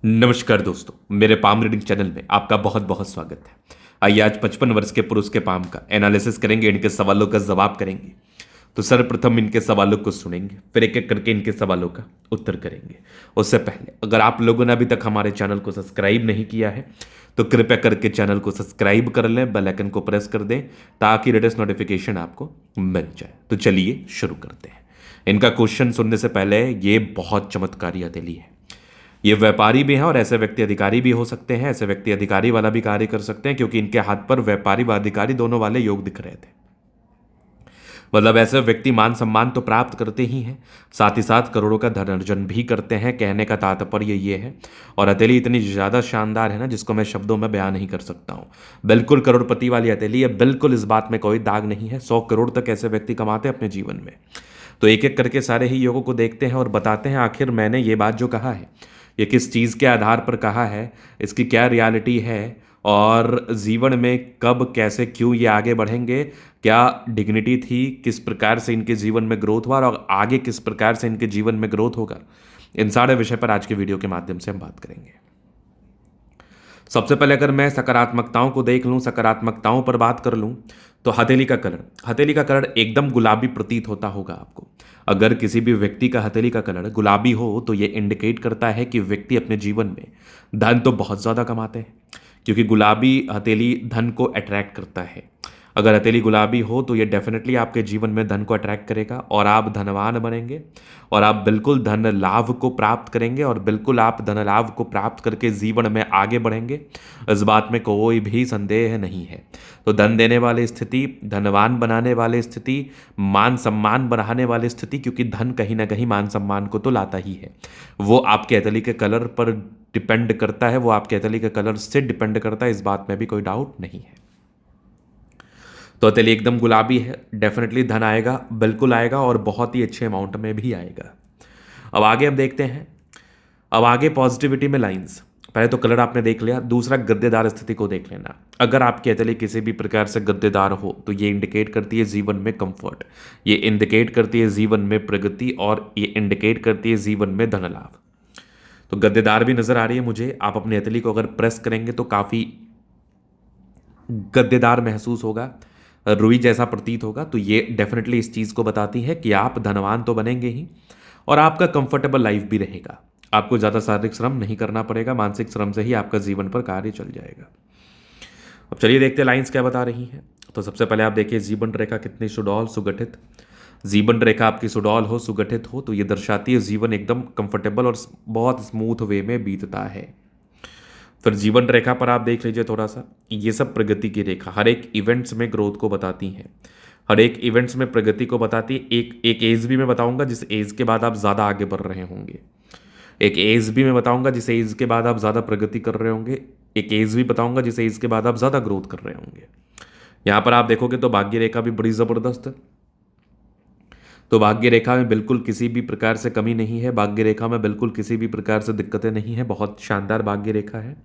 नमस्कार दोस्तों, मेरे पाम रीडिंग चैनल में आपका बहुत बहुत स्वागत है। आइए आज 55 वर्ष के पुरुष के पाम का एनालिसिस करेंगे, इनके सवालों का जवाब करेंगे। तो सर्वप्रथम इनके सवालों को सुनेंगे, फिर एक एक करके इनके सवालों का उत्तर करेंगे। उससे पहले अगर आप लोगों ने अभी तक हमारे चैनल को सब्सक्राइब नहीं किया है तो कृपया करके चैनल को सब्सक्राइब कर लें, बेल आइकन को प्रेस कर दें ताकि लेटेस्ट नोटिफिकेशन आपको मिल जाए। तो चलिए शुरू करते हैं। इनका क्वेश्चन सुनने से पहले ये बहुत चमत्कारी हथेली है। ये व्यापारी भी हैं और ऐसे व्यक्ति अधिकारी भी हो सकते हैं। ऐसे व्यक्ति अधिकारी वाला भी कार्य कर सकते हैं क्योंकि इनके हाथ पर व्यापारी व अधिकारी दोनों वाले योग दिख रहे थे। मतलब ऐसे व्यक्ति मान सम्मान तो प्राप्त करते ही हैं, साथ ही साथ करोड़ों का धन अर्जन भी करते हैं। कहने का तात्पर्य ये है। और हथेली इतनी ज़्यादा शानदार है ना, जिसको मैं शब्दों में बयान नहीं कर सकता हूँ। बिल्कुल करोड़पति वाली हथेली है, बिल्कुल इस बात में कोई दाग नहीं है। 100 करोड़ तक ऐसे व्यक्ति कमाते हैं अपने जीवन में। तो एक एक करके सारे ही योगों को देखते हैं और बताते हैं आखिर मैंने ये बात जो कहा है ये किस चीज़ के आधार पर कहा है, इसकी क्या रियलिटी है और जीवन में कब कैसे क्यों ये आगे बढ़ेंगे, क्या डिग्निटी थी, किस प्रकार से इनके जीवन में ग्रोथ हुआ और आगे किस प्रकार से इनके जीवन में ग्रोथ होगा। इन सारे विषय पर आज के वीडियो के माध्यम से हम बात करेंगे। सबसे पहले अगर मैं सकारात्मकताओं को देख लूं, सकारात्मकताओं पर बात कर लूं, तो हथेली का कलर एकदम गुलाबी प्रतीत होता होगा आपको। अगर किसी भी व्यक्ति का हथेली का कलर गुलाबी हो तो ये इंडिकेट करता है कि व्यक्ति अपने जीवन में धन तो बहुत ज़्यादा कमाते हैं, क्योंकि गुलाबी हथेली धन को अट्रैक्ट करता है। अगर हथेली गुलाबी हो तो ये डेफिनेटली आपके जीवन में धन को अट्रैक्ट करेगा और आप धनवान बनेंगे और आप बिल्कुल धन लाभ को प्राप्त करेंगे और बिल्कुल आप धन लाभ को प्राप्त करके जीवन में आगे बढ़ेंगे। इस बात में कोई भी संदेह नहीं है। तो धन देने वाली स्थिति, धनवान बनाने वाली स्थिति, मान सम्मान बढ़ाने वाली स्थिति, क्योंकि धन कहीं ना कहीं मान सम्मान को तो लाता ही है। वो आपके हथेली के कलर पर डिपेंड करता है, वो आपके हथेली के कलर से डिपेंड करता है, इस बात में भी कोई डाउट नहीं है। तो हथेली एकदम गुलाबी है, डेफिनेटली धन आएगा, बिल्कुल आएगा और बहुत ही अच्छे अमाउंट में भी आएगा। अब आगे हम देखते हैं। अब आगे पॉजिटिविटी में लाइंस। पहले तो कलर आपने देख लिया, दूसरा गद्देदार स्थिति को देख लेना। अगर आपकी हथेली किसी भी प्रकार से गद्देदार हो तो ये इंडिकेट करती है जीवन में कंफर्ट, ये इंडिकेट करती है जीवन में प्रगति और ये इंडिकेट करती है जीवन में धन लाभ। तो गद्देदार भी नजर आ रही है मुझे। आप अपनी हथेली को अगर प्रेस करेंगे तो काफी गद्देदार महसूस होगा, रुई जैसा प्रतीत होगा। तो ये डेफिनेटली इस चीज़ को बताती है कि आप धनवान तो बनेंगे ही और आपका कंफर्टेबल लाइफ भी रहेगा। आपको ज़्यादा शारीरिक श्रम नहीं करना पड़ेगा, मानसिक श्रम से ही आपका जीवन पर कार्य चल जाएगा। अब चलिए देखते हैं लाइंस क्या बता रही हैं। तो सबसे पहले आप देखिए जीवन रेखा कितनी सुडौल सुगठित। जीवन रेखा आपकी सुडौल हो, सुगठित हो, तो ये दर्शाती है जीवन एकदम कंफर्टेबल और बहुत स्मूथ वे में बीतता है। फिर जीवन रेखा पर आप देख लीजिए थोड़ा सा, ये सब प्रगति की रेखा हर एक इवेंट्स में ग्रोथ को बताती हैं, हर एक इवेंट्स में प्रगति को बताती है। एक एज भी मैं बताऊंगा जिस एज के बाद आप ज़्यादा आगे बढ़ रहे होंगे। एक एज भी मैं बताऊंगा जिस एज के बाद आप ज़्यादा प्रगति कर रहे होंगे। एक एज भी बताऊंगा जिस एज के बाद आप ज़्यादा ग्रोथ कर रहे होंगे। यहाँ पर आप देखोगे तो भाग्य रेखा भी बड़ी ज़बरदस्त है। तो भाग्य रेखा में बिल्कुल किसी भी प्रकार से कमी नहीं है, भाग्य रेखा में बिल्कुल किसी भी प्रकार से दिक्कतें नहीं है, बहुत शानदार भाग्य रेखा है।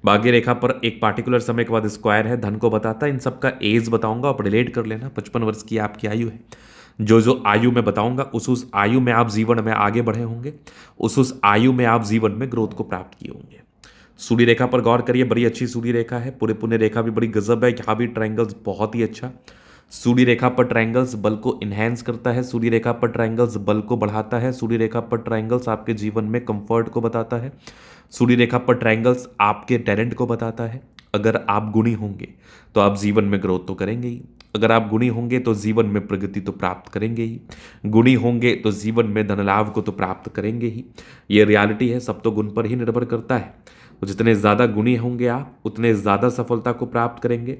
भाग्य रेखा पर एक पार्टिकुलर समय के बाद स्क्वायर है, धन को बताता है। इन सब का एज बताऊंगा, आप रिलेट कर लेना। 55 वर्ष की आपकी आयु है। जो आयु में बताऊंगा उस आयु में आप जीवन में आगे बढ़े होंगे, उस आयु में आप जीवन में ग्रोथ को प्राप्त किए होंगे। सूर्य रेखा पर गौर करिए, बड़ी अच्छी सूर्य रेखा है। पूरे पुण्य रेखा भी बड़ी गजब है, यहाँ भी ट्रायंगल्स बहुत ही अच्छा। सूर्य रेखा पर ट्रायंगल्स बल को इन्हेंस करता है, सूर्य रेखा पर ट्रायंगल्स बल को बढ़ाता है, सूर्य रेखा पर ट्रायंगल्स आपके जीवन में कंफर्ट को बताता है, सूर्य रेखा पर ट्रायंगल्स आपके टैलेंट को बताता है। अगर आप गुणी होंगे तो आप जीवन में ग्रोथ तो करेंगे ही, अगर आप गुणी होंगे तो जीवन में प्रगति तो प्राप्त करेंगे ही, गुणी होंगे तो जीवन में धन लाभ को तो प्राप्त करेंगे ही। ये रियलिटी है, सब तो गुण पर ही निर्भर करता है। तो जितने ज़्यादा गुणी होंगे आप उतने ज़्यादा सफलता को प्राप्त करेंगे,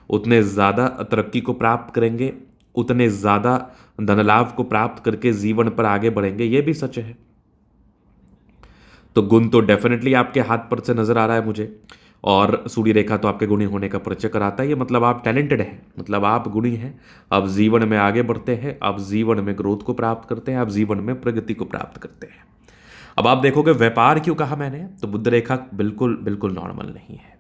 उतने ज़्यादा तरक्की को प्राप्त करेंगे, उतने ज़्यादा धन लाभ को प्राप्त करके जीवन पर आगे बढ़ेंगे। ये भी सच है। तो गुण तो डेफिनेटली आपके हाथ पर से नजर आ रहा है मुझे, और सूर्य रेखा तो आपके गुणी होने का परिचय कराता है। ये मतलब आप टैलेंटेड हैं, मतलब आप गुणी हैं, आप जीवन में आगे बढ़ते हैं, आप जीवन में ग्रोथ को प्राप्त करते हैं, आप जीवन में प्रगति को प्राप्त करते हैं। अब आप देखोगे व्यापार क्यों कहा मैंने, तो बुध रेखा बिल्कुल बिल्कुल नॉर्मल नहीं है।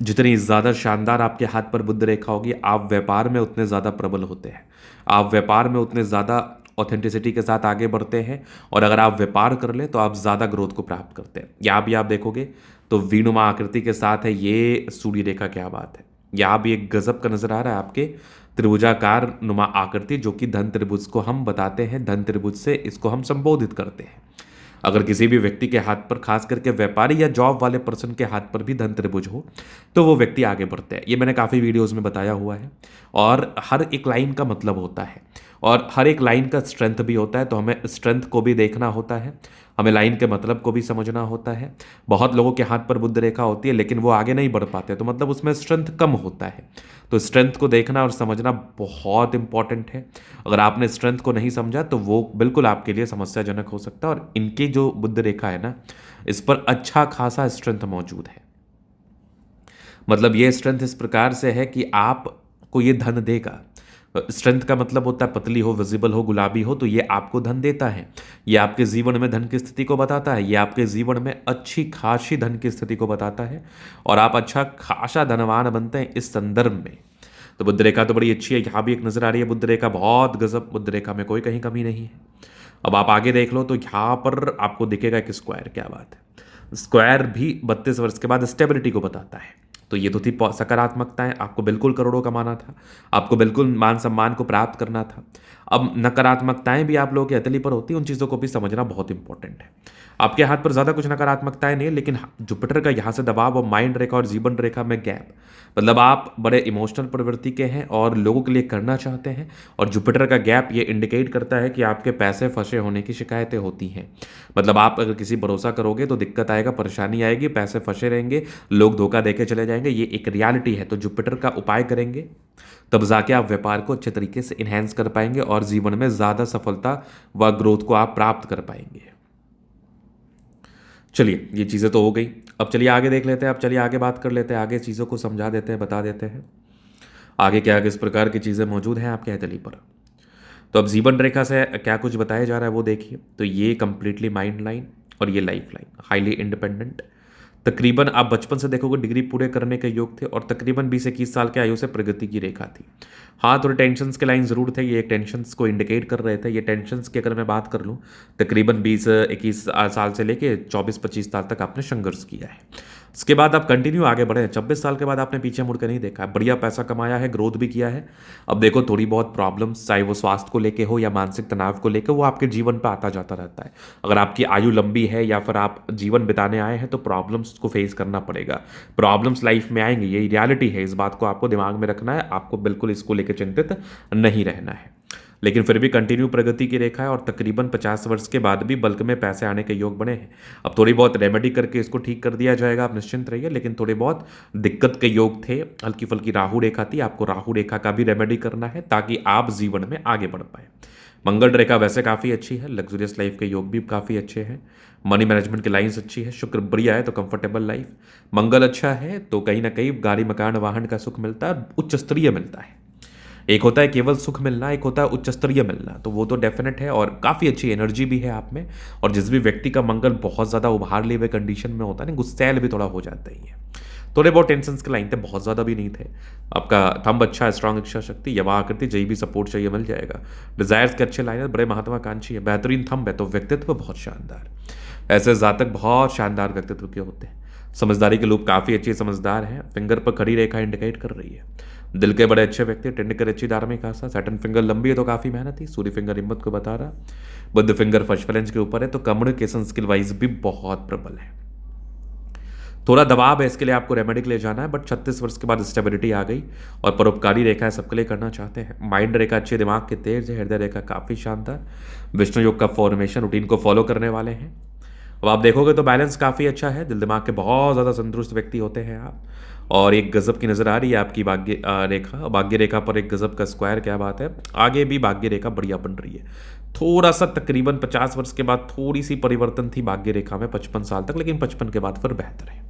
जितनी ज़्यादा शानदार आपके हाथ पर बुध रेखा होगी, आप व्यापार में उतने ज़्यादा प्रबल होते हैं, आप व्यापार में उतने ज़्यादा ऑथेंटिसिटी के साथ आगे बढ़ते हैं, और अगर आप व्यापार कर ले तो आप ज़्यादा ग्रोथ को प्राप्त करते हैं। यहाँ भी आप देखोगे तो वीनुमा आकृति के साथ है ये सूर्य रेखा, क्या बात है। यहाँ भी एक गजब का नजर आ रहा है आपके त्रिभुजाकार नुमा आकृति, जो कि धन त्रिभुज को हम बताते हैं, धन त्रिभुज से इसको हम संबोधित करते हैं। अगर किसी भी व्यक्ति के हाथ पर, खास करके व्यापारी या जॉब वाले पर्सन के हाथ पर भी धन त्रिभुज हो तो वो व्यक्ति आगे बढ़ते हैं। ये मैंने काफ़ी वीडियोस में बताया हुआ है, और हर एक लाइन का मतलब होता है और हर एक लाइन का स्ट्रेंथ भी होता है, तो हमें स्ट्रेंथ को भी देखना होता है, हमें लाइन के मतलब को भी समझना होता है। बहुत लोगों के हाथ पर बुध रेखा होती है लेकिन वो आगे नहीं बढ़ पाते, तो मतलब उसमें स्ट्रेंथ कम होता है। तो स्ट्रेंथ को देखना और समझना बहुत इंपॉर्टेंट है। अगर आपने स्ट्रेंथ को नहीं समझा तो वो बिल्कुल आपके लिए समस्याजनक हो सकता है। और इनकी जो बुध रेखा है ना, इस पर अच्छा खासा स्ट्रेंथ मौजूद है। मतलब ये स्ट्रेंथ इस प्रकार से है कि आपको ये धन देगा। स्ट्रेंथ का मतलब होता है पतली हो, विजिबल हो, गुलाबी हो, तो ये आपको धन देता है। ये आपके जीवन में धन की स्थिति को बताता है। ये आपके जीवन में अच्छी खासी धन की स्थिति को बताता है, और आप अच्छा खासा धनवान बनते हैं इस संदर्भ में। तो बुध रेखा तो बड़ी अच्छी है। यहाँ भी एक नजर आ रही है बुध रेखा, बहुत गजब। बुध रेखा में कोई कहीं कमी नहीं है। अब आप आगे देख लो तो यहाँ पर आपको दिखेगा एक स्क्वायर, क्या बात है। स्क्वायर भी 32 वर्ष के बाद स्टेबिलिटी को बताता है। तो ये तो थी सकारात्मकताएं, आपको बिल्कुल करोड़ों कमाना था, आपको बिल्कुल मान सम्मान को प्राप्त करना था। अब नकारात्मकताएं भी आप लोगों की हथेली पर होती हैं, उन चीज़ों को भी समझना बहुत इंपॉर्टेंट है। आपके हाथ पर ज़्यादा कुछ नकारात्मकताएं नहीं है, लेकिन जुपिटर का यहाँ से दबाव और माइंड रेखा और जीवन रेखा में गैप, मतलब आप बड़े इमोशनल प्रवृत्ति के हैं और लोगों के लिए करना चाहते हैं, और जुपिटर का गैप ये इंडिकेट करता है कि आपके पैसे फंसे होने की शिकायतें होती हैं। मतलब आप अगर किसी भरोसा करोगे तो दिक्कत आएगा, परेशानी आएगी, पैसे फंसे रहेंगे, लोग धोखा देके चले जाएंगे, ये एक रियलिटी है। तो जुपिटर का उपाय करेंगे तब जाके आप व्यापार को अच्छे तरीके से इन्हेंस कर पाएंगे और जीवन में ज़्यादा सफलता व ग्रोथ को आप प्राप्त कर पाएंगे। चलिए, ये चीज़ें तो हो गई। अब चलिए आगे देख लेते हैं। अब चलिए आगे बात कर लेते हैं, आगे चीज़ों को समझा देते हैं, बता देते हैं आगे क्या किस प्रकार की चीज़ें मौजूद हैं आपके हथेली पर। तो अब जीवन रेखा से क्या कुछ बताया जा रहा है वो देखिए। तो ये कंप्लीटली माइंड लाइन और ये लाइफ लाइन, हाईली इंडिपेंडेंट। तकरीबन आप बचपन से देखोगे डिग्री पूरे करने के योग थे, और तकरीबन 20-21 साल के आयु से प्रगति की रेखा थी। हाँ, थोड़े टेंशन्स के लाइन ज़रूर थे, ये टेंशन्स को इंडिकेट कर रहे थे। ये टेंशन्स की अगर मैं बात कर लूँ, तकरीबन 20-21 साल से लेके 24-25 साल तक आपने संघर्ष किया है। उसके बाद आप कंटिन्यू आगे बढ़े। 26 साल के बाद आपने पीछे मुड़ के नहीं देखा, बढ़िया पैसा कमाया है, ग्रोथ भी किया है। अब देखो थोड़ी बहुत प्रॉब्लम्स, चाहे वो स्वास्थ्य को लेके हो या मानसिक तनाव को लेकर, वो आपके जीवन पर आता जाता रहता है। अगर आपकी आयु लंबी है या फिर आप जीवन बिताने आए हैं तो प्रॉब्लम्स को फेस करना पड़ेगा। प्रॉब्लम्स लाइफ में आएंगे, ये रियलिटी है, इस बात को आपको दिमाग में रखना है। आपको बिल्कुल इसको लेकर चिंतित नहीं रहना है। लेकिन फिर भी कंटिन्यू प्रगति की रेखा है, और तकरीबन 50 वर्ष के बाद भी बल्क में पैसे आने के योग बने हैं। अब थोड़ी बहुत रेमेडी करके इसको ठीक कर दिया जाएगा, आप निश्चिंत रहिए। लेकिन थोड़े बहुत दिक्कत के योग थे, हल्की फुल्की राहु रेखा थी, आपको राहु रेखा का भी रेमेडी करना है ताकि आप जीवन में आगे बढ़ पाए। मंगल रेखा वैसे काफ़ी अच्छी है, लग्जरियस लाइफ के योग भी काफ़ी अच्छे हैं, मनी मैनेजमेंट की लाइन्स अच्छी है, शुक्र बढ़िया है तो कंफर्टेबल लाइफ, मंगल अच्छा है तो कहीं ना कहीं गाड़ी मकान वाहन का सुख मिलता है, उच्च स्तरीय मिलता है। एक होता है केवल सुख मिलना, एक होता है उच्च स्तरीय मिलना, तो वो तो डेफिनेट है, और काफ़ी अच्छी एनर्जी भी है आप में। और जिस भी व्यक्ति का मंगल बहुत ज़्यादा उभार लिए हुए कंडीशन में होता है ना, गुस्सैल भी थोड़ा हो जाता ही है। थोड़े बहुत टेंशन के लाइन थे, बहुत ज़्यादा भी नहीं थे। आपका थंब अच्छा है, स्ट्रांग इच्छा शक्ति, यवा आकृति, जई भी सपोर्ट चाहिए मिल जाएगा। डिजायर्स के अच्छे लाइन है, बड़े महत्वाकांक्षी है, बेहतरीन थंब है, तो व्यक्तित्व बहुत शानदार। ऐसे जातक बहुत शानदार व्यक्तित्व के होते हैं। समझदारी के लोग काफ़ी अच्छे समझदार हैं। फिंगर पर खड़ी रेखा इंडिकेट कर रही है दिल के बड़े अच्छे व्यक्ति, टेंडकर अच्छी धार्मिक आशा, सैटर्न फिंगर लंबी है तो काफ़ी मेहनत ही, सूर्य फिंगर हिम्मत को बता रहा, बुध फिंगर फर्स्ट फ्लेंज के ऊपर है, तो कम्युनिकेशन स्किल वाइज भी बहुत प्रबल है। थोड़ा दबाव है, इसके लिए आपको रेमेडी के लिए जाना है, बट 36 वर्ष के बाद स्टेबिलिटी आ गई, और परोपकारी रेखा है, सबके लिए करना चाहते हैं। माइंड रेखा अच्छे, दिमाग के तेज है, हृदय रेखा काफ़ी शानदार, विष्णु योग का फॉर्मेशन रूटीन को फॉलो करने वाले हैं। अब आप देखोगे तो बैलेंस काफ़ी अच्छा है, दिल दिमाग के बहुत ज़्यादा संतुष्ट व्यक्ति होते हैं आप। और एक गजब की नज़र आ रही है आपकी भाग्य रेखा, भाग्य रेखा पर एक गजब का स्क्वायर, क्या बात है। आगे भी भाग्य रेखा बढ़िया बन रही है। थोड़ा सा तकरीबन 50 वर्ष के बाद थोड़ी सी परिवर्तन थी भाग्य रेखा में 55 साल तक, लेकिन 55 के बाद फिर बेहतर है।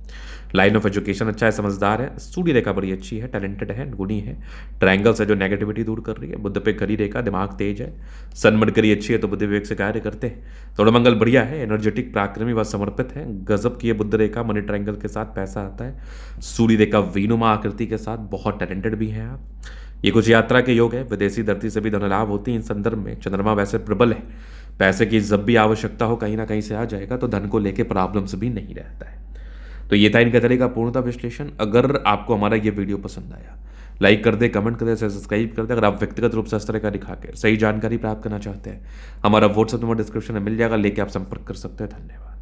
लाइन ऑफ एजुकेशन अच्छा है, समझदार है। सूर्य रेखा बड़ी अच्छी है, टैलेंटेड है, गुणी है। ट्रायंगल से जो नेगेटिविटी दूर कर रही है। बुध पे खरी रेखा, दिमाग तेज है। सन मरकरी अच्छी है तो बुद्धि विवेक से कार्य करते हैं। थोड़ा मंगल बढ़िया है, एनर्जेटिक, पराक्रमी व समर्पित है। गजब की है बुध रेखा, मनी ट्रायंगल के साथ पैसा आता है। सूर्य रेखा वीनुमा आकृति के साथ बहुत टैलेंटेड भी हैं आप। ये कुछ यात्रा के योग है, विदेशी धरती से भी धन लाभ होती है। इन संदर्भ में चंद्रमा वैसे प्रबल है, पैसे की जब भी आवश्यकता हो कहीं ना कहीं से आ जाएगा, तो धन को लेके प्रॉब्लम्स भी नहीं रहता है। तो ये था इनका तरीका पूर्णतः विश्लेषण। अगर आपको हमारा ये वीडियो पसंद आया, लाइक कर दे, कमेंट कर दे, सब्सक्राइब कर दे। अगर आप व्यक्तिगत रूप से इस तरह का दिखा के सही जानकारी प्राप्त करना चाहते हैं, हमारा व्हाट्सएप नंबर डिस्क्रिप्शन में मिल जाएगा, लेके आप संपर्क कर सकते हैं। धन्यवाद।